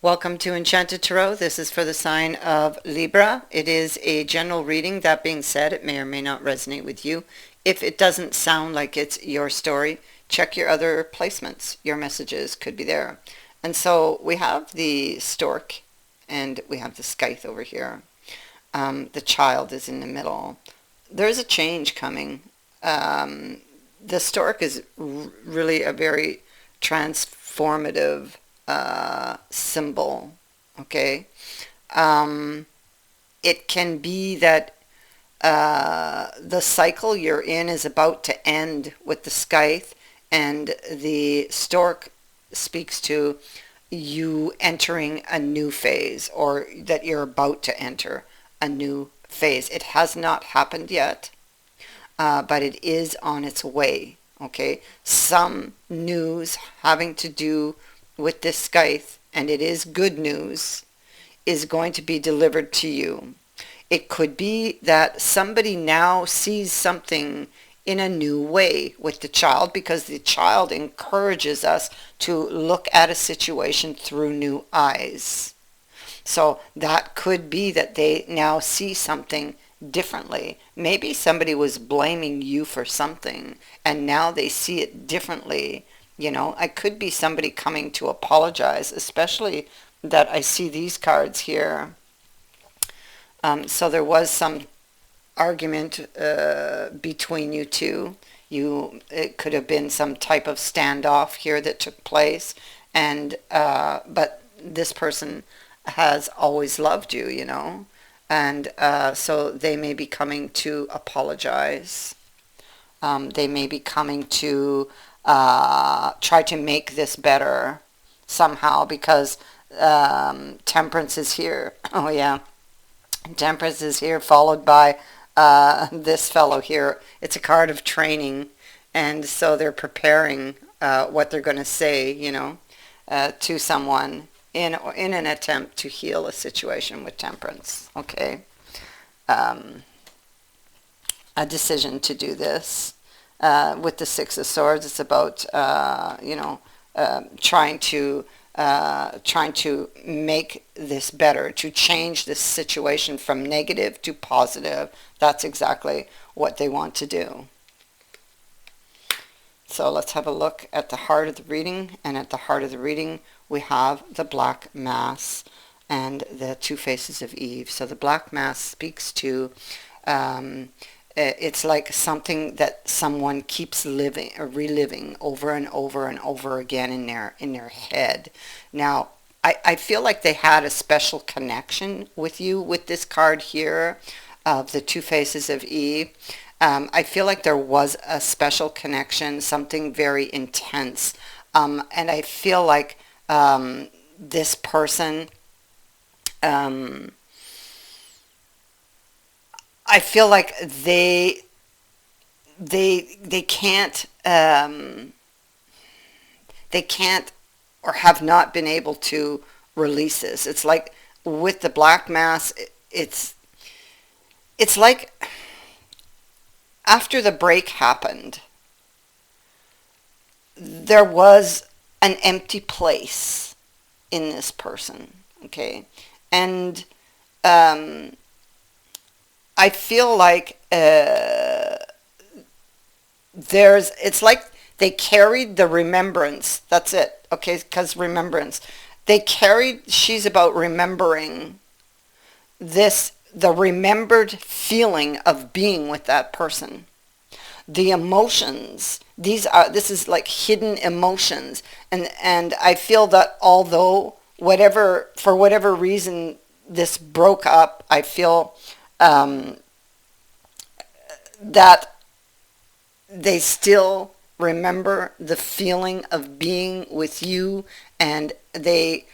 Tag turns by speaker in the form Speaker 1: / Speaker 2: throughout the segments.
Speaker 1: Welcome to Enchanted Tarot. This is for the sign of Libra. It is a general reading. That being said, it may or may not resonate with you. If it doesn't sound like it's your story, check your other placements. Your messages could be there. And so we have the stork and we have the scythe over here. The child is in the middle. There's a change coming. The stork is really a very transformative symbol. Okay. It can be that the cycle you're in is about to end with the scythe, and the stork speaks to you entering a new phase, or that you're about to enter a new phase. It has not happened yet, but it is on its way. Okay, some news having to do with this scythe, and it is good news, is going to be delivered to you. It could be that somebody now sees something in a new way with the child, because the child encourages us to look at a situation through new eyes. So that could be that they now see something differently. Maybe somebody was blaming you for something and now they see it differently. It could be somebody coming to apologize, especially that I see these cards here. So there was some argument between you two. It could have been some type of standoff here that took place, and but this person has always loved you, and so they may be coming to apologize. They may be coming to try to make this better somehow, because temperance is here. Oh yeah, temperance is here, followed by this fellow here. It's a card of training, and so they're preparing what they're going to say, to someone in an attempt to heal a situation with temperance. Okay. A decision to do this. With the Six of Swords, it's about trying to make this better, to change this situation from negative to positive. That's exactly what they want to do. So let's have a look at the heart of the reading. And at the heart of the reading, we have the Black Mass and the Two Faces of Eve. So the Black Mass speaks to it's like something that someone keeps living or reliving over and over and over again in their head. Now, I feel like they had a special connection with you with this card here of the Two Faces of Eve. I feel like there was a special connection, something very intense. And I feel like this person, I feel like they can't they can't or have not been able to release this. It's like with the Black Mass, it's like after the break happened, there was an empty place in this person. Okay, and I feel like it's like they carried the remembrance. That's it. Okay, because remembrance. She's about remembering the remembered feeling of being with that person. The emotions, this is like hidden emotions. And I feel that although for whatever reason this broke up, I feel that they still remember the feeling of being with you, and they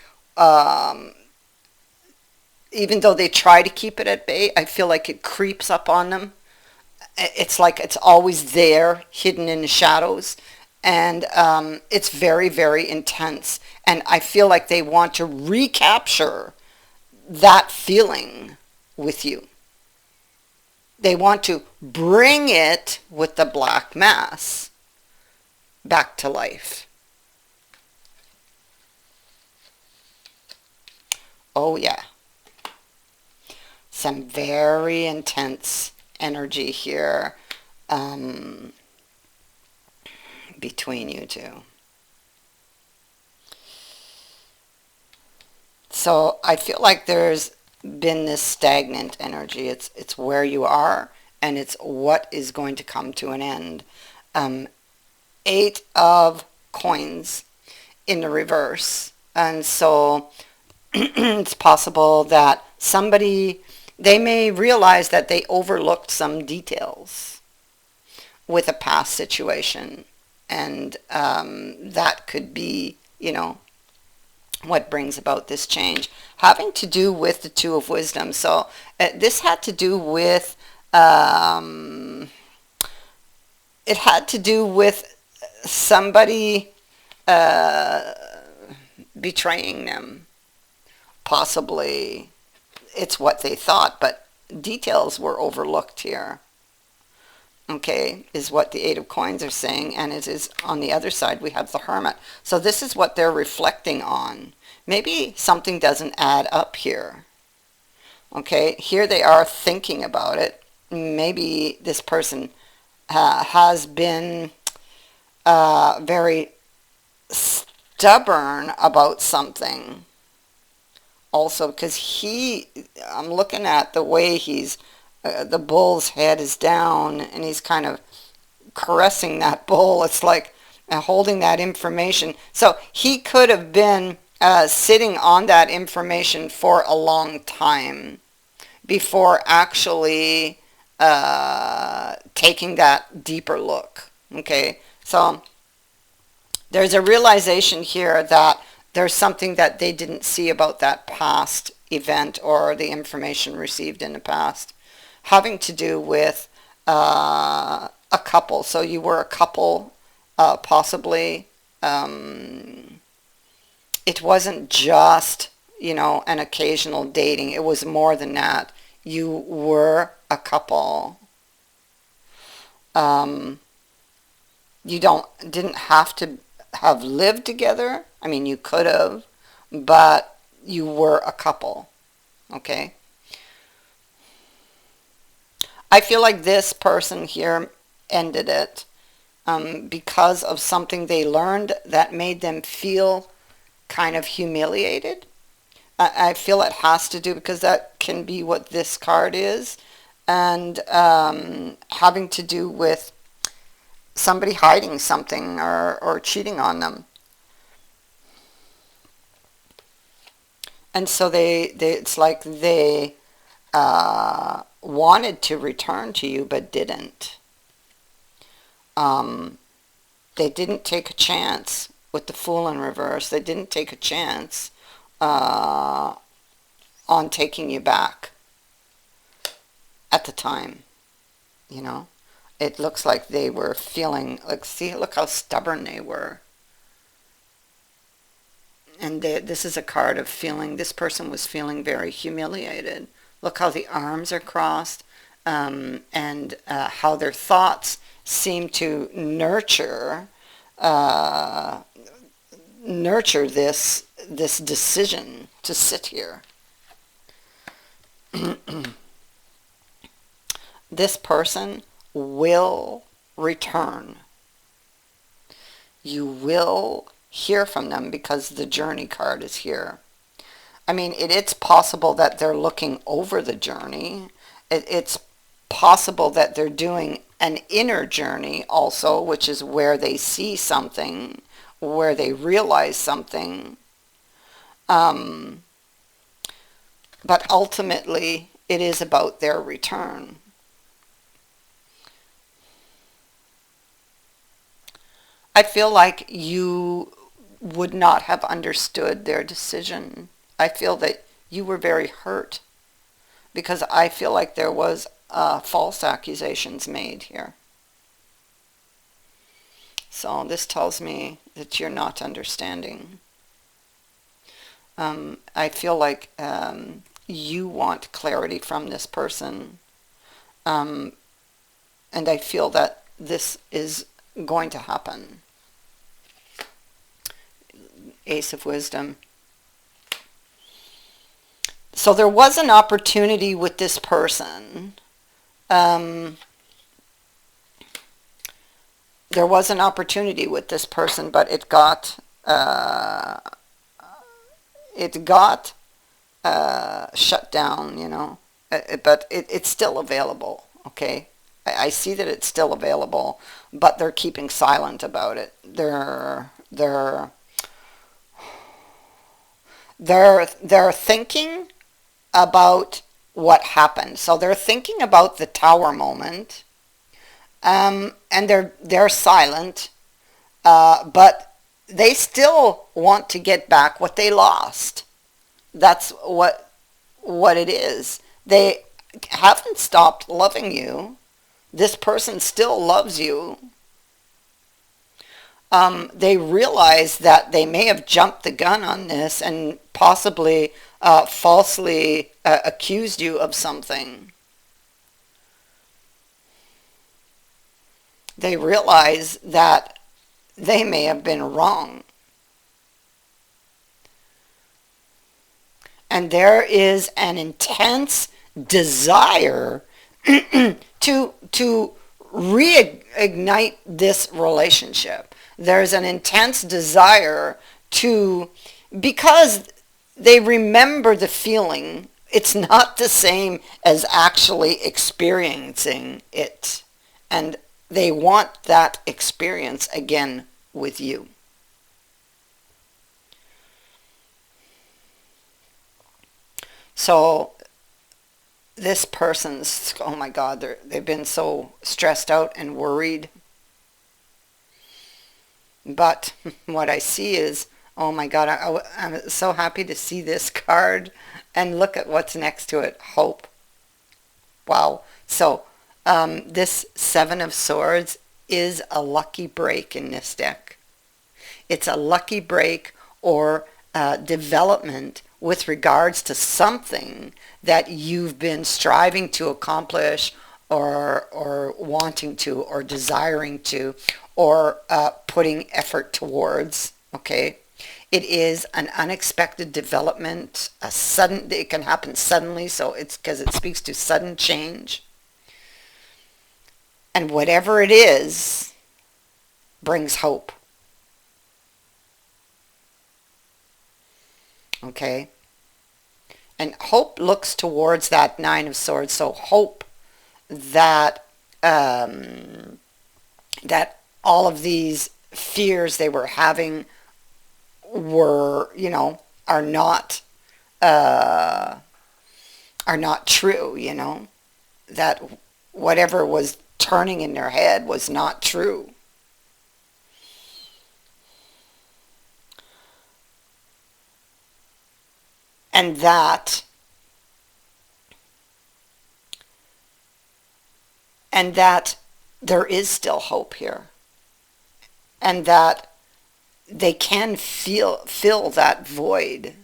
Speaker 1: even though they try to keep it at bay, I feel like it creeps up on them. It's like it's always there, hidden in the shadows, and it's very, very intense, and I feel like they want to recapture that feeling with you. They want to bring it with the Black Mass back to life. Oh yeah, some very intense energy here um, between you two. So I feel like there's been this stagnant energy. It's where you are, and it's what is going to come to an end. Um, Eight of coins in the reverse, and so it's possible that somebody, they may realize that they overlooked some details with a past situation, and that could be, what brings about this change, having to do with the Two of Wisdom. So this had to do with, um, it had to do with somebody uh, betraying them. Possibly it's what they thought, but details were overlooked here. Okay, is what the Eight of Coins are saying, and it is on the other side we have the Hermit. So this is what they're reflecting on. Maybe something doesn't add up here. Okay, here they are thinking about it. Maybe this person has been very stubborn about something. Also, because I'm looking at the way the bull's head is down, and he's kind of caressing that bull. It's like holding that information. So he could have been sitting on that information for a long time before actually taking that deeper look. Okay, so there's a realization here that there's something that they didn't see about that past event or the information received in the past, having to do with a couple. So you were a couple, possibly. It wasn't just, an occasional dating. It was more than that. You were a couple. You didn't have to have lived together. I mean, you could have, but you were a couple. Okay? I feel like this person here ended it because of something they learned that made them feel kind of humiliated. I feel it has to do, because that can be what this card is, and having to do with somebody hiding something or cheating on them. And so it's like they wanted to return to you but didn't. They didn't take a chance with the Fool in reverse. They didn't take a chance on taking you back at the time. It looks like they were feeling like, see, look how stubborn they were. And this is a card of feeling, this person was feeling very humiliated. Look how the arms are crossed, and how their thoughts seem to nurture this decision to sit here. This person will return. You will hear from them because the Journey card is here. I mean, it's possible that they're looking over the journey. It's possible that they're doing an inner journey also, which is where they see something, where they realize something. But ultimately, it is about their return. I feel like you would not have understood their decision. I feel that you were very hurt, because I feel like there was false accusations made here. So this tells me that you're not understanding. I feel like you want clarity from this person. And I feel that this is going to happen. Ace of Wisdom. So there was an opportunity with this person. Um, there was an opportunity with this person, but it got shut down, but it's still available, okay? I see that it's still available, but they're keeping silent about it. They're thinking about what happened. So they're thinking about the tower moment, and they're silent, but they still want to get back what they lost. That's what it is. They haven't stopped loving you. This person still loves you. They realize that they may have jumped the gun on this and possibly falsely accused you of something. They realize that they may have been wrong. And there is an intense desire to reignite this relationship. There's an intense desire to, because they remember the feeling. It's not the same as actually experiencing it. And they want that experience again with you. So this person's, oh my God, they've been so stressed out and worried. But what I see is, oh my God, I'm so happy to see this card. And look at what's next to it, hope. Wow. So this Seven of Swords is a lucky break in this deck. It's a lucky break or development with regards to something that you've been striving to accomplish or wanting to or desiring to or putting effort towards, okay? It is an unexpected development, it can happen suddenly, so it's because it speaks to sudden change. And whatever it is brings hope. Okay? And hope looks towards that Nine of Swords. So hope that that all of these fears they were having were, are not true. That whatever was turning in their head was not true. And that there is still hope here. And that they can fill that void.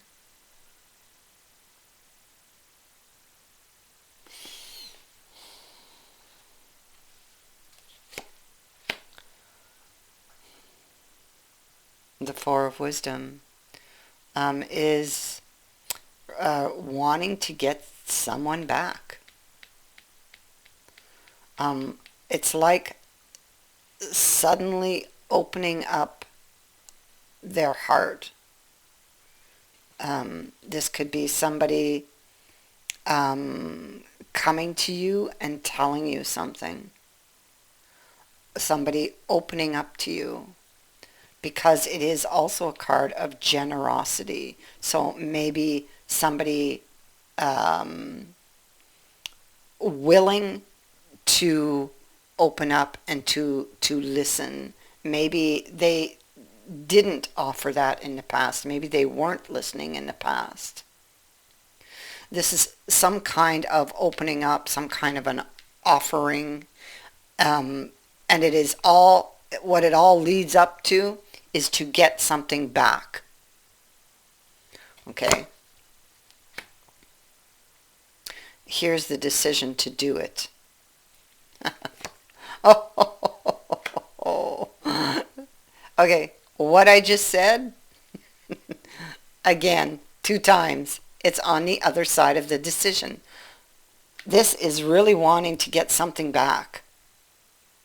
Speaker 1: The Four of Wisdom is wanting to get someone back. It's like suddenly opening up their heart. This could be somebody coming to you and telling you something. Somebody opening up to you. Because it is also a card of generosity. So maybe somebody willing to open up and to listen. Maybe they didn't offer that in the past. Maybe they weren't listening in the past. This is some kind of opening up, some kind of an offering. And it is all, what it all leads up to is to get something back. Okay? Here's the decision to do it. Oh. Okay, what I just said, again, 2 times. It's on the other side of the decision. This is really wanting to get something back.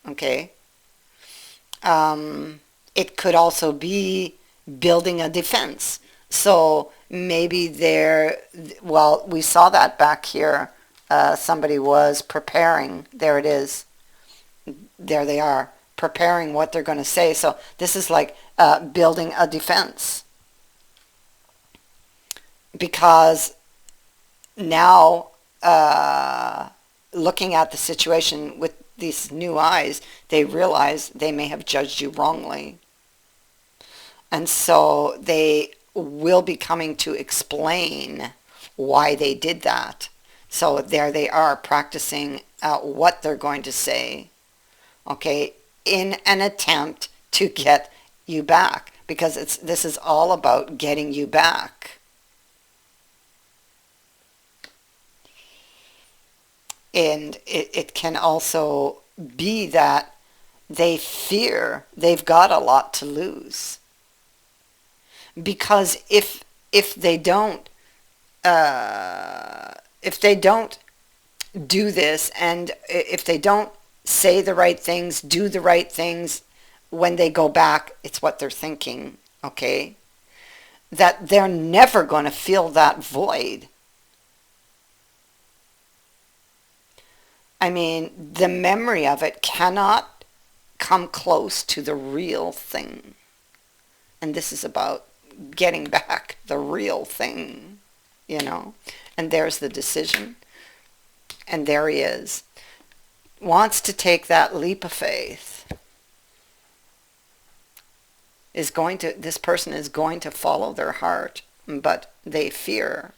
Speaker 1: Okay? It could also be building a defense. So maybe well, we saw that back here. Somebody was preparing. There it is. There they are, preparing what they're going to say. So this is like building a defense. Because now, looking at the situation with these new eyes, they realize they may have judged you wrongly. And so they will be coming to explain why they did that. So there they are practicing what they're going to say, okay, in an attempt to get you back. Because this is all about getting you back. And it can also be that they fear they've got a lot to lose. Because if they don't do this, and if they don't say the right things, do the right things, when they go back, it's what they're thinking, okay? That they're never going to fill that void. I mean, the memory of it cannot come close to the real thing. And this is about getting back the real thing, you know. And there's the decision. And there he is. Wants to take that leap of faith. This person is going to follow their heart, but they fear,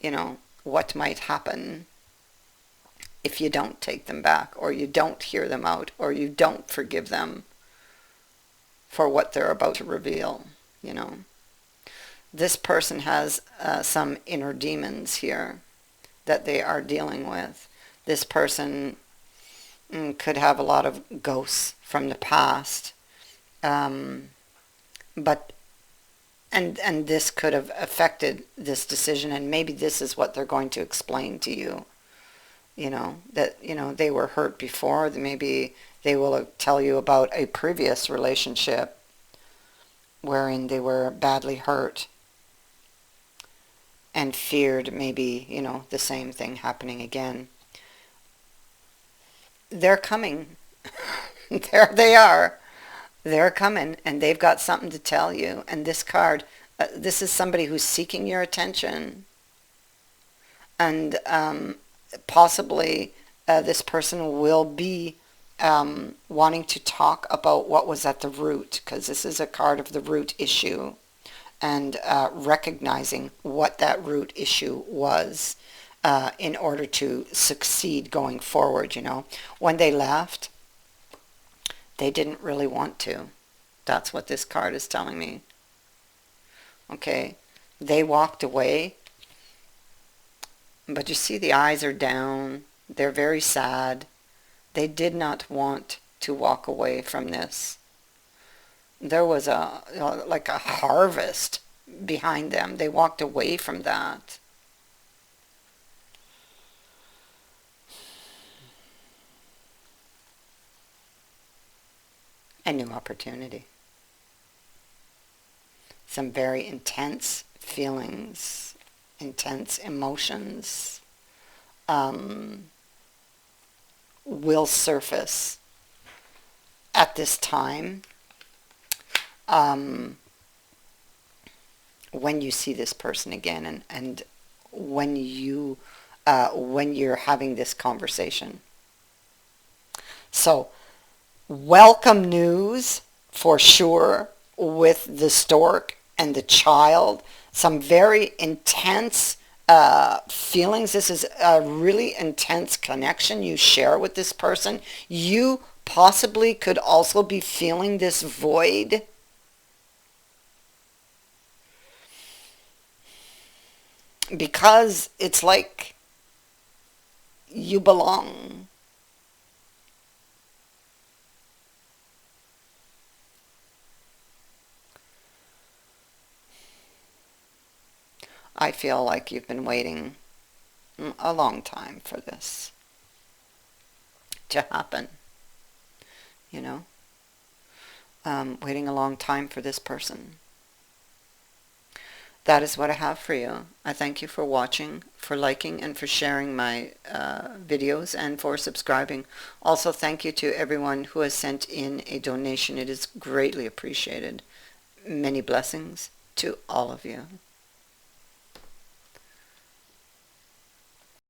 Speaker 1: you know, what might happen if you don't take them back, or you don't hear them out, or you don't forgive them for what they're about to reveal, you know. This person has some inner demons here that they are dealing with. This person could have a lot of ghosts from the past, but this could have affected this decision, and maybe this is what they're going to explain to you. You know, that, you know, they were hurt before. Maybe they will tell you about a previous relationship wherein they were badly hurt and feared maybe, you know, the same thing happening again. They're coming. There they are. They're coming, and they've got something to tell you. And this card, this is somebody who's seeking your attention. And possibly this person will be wanting to talk about what was at the root, because this is a card of the root issue, and recognizing what that root issue was in order to succeed going forward, you know. When they left, they didn't really want to. That's what this card is telling me. Okay, they walked away. But you see, the eyes are down. They're very sad. They did not want to walk away from this. There was like a harvest behind them. They walked away from that. A new opportunity. Some very intense feelings, intense emotions will surface at this time when you see this person again, and when you're having this conversation. So, welcome news for sure with the stork and the child. Some very intense feelings. This is a really intense connection you share with this person. You possibly could also be feeling this void. Because it's like you belong. I feel like you've been waiting a long time for this to happen, you know? Waiting a long time for this person. That is what I have for you. I thank you for watching, for liking, and for sharing my videos, and for subscribing. Also, thank you to everyone who has sent in a donation. It is greatly appreciated. Many blessings to all of you.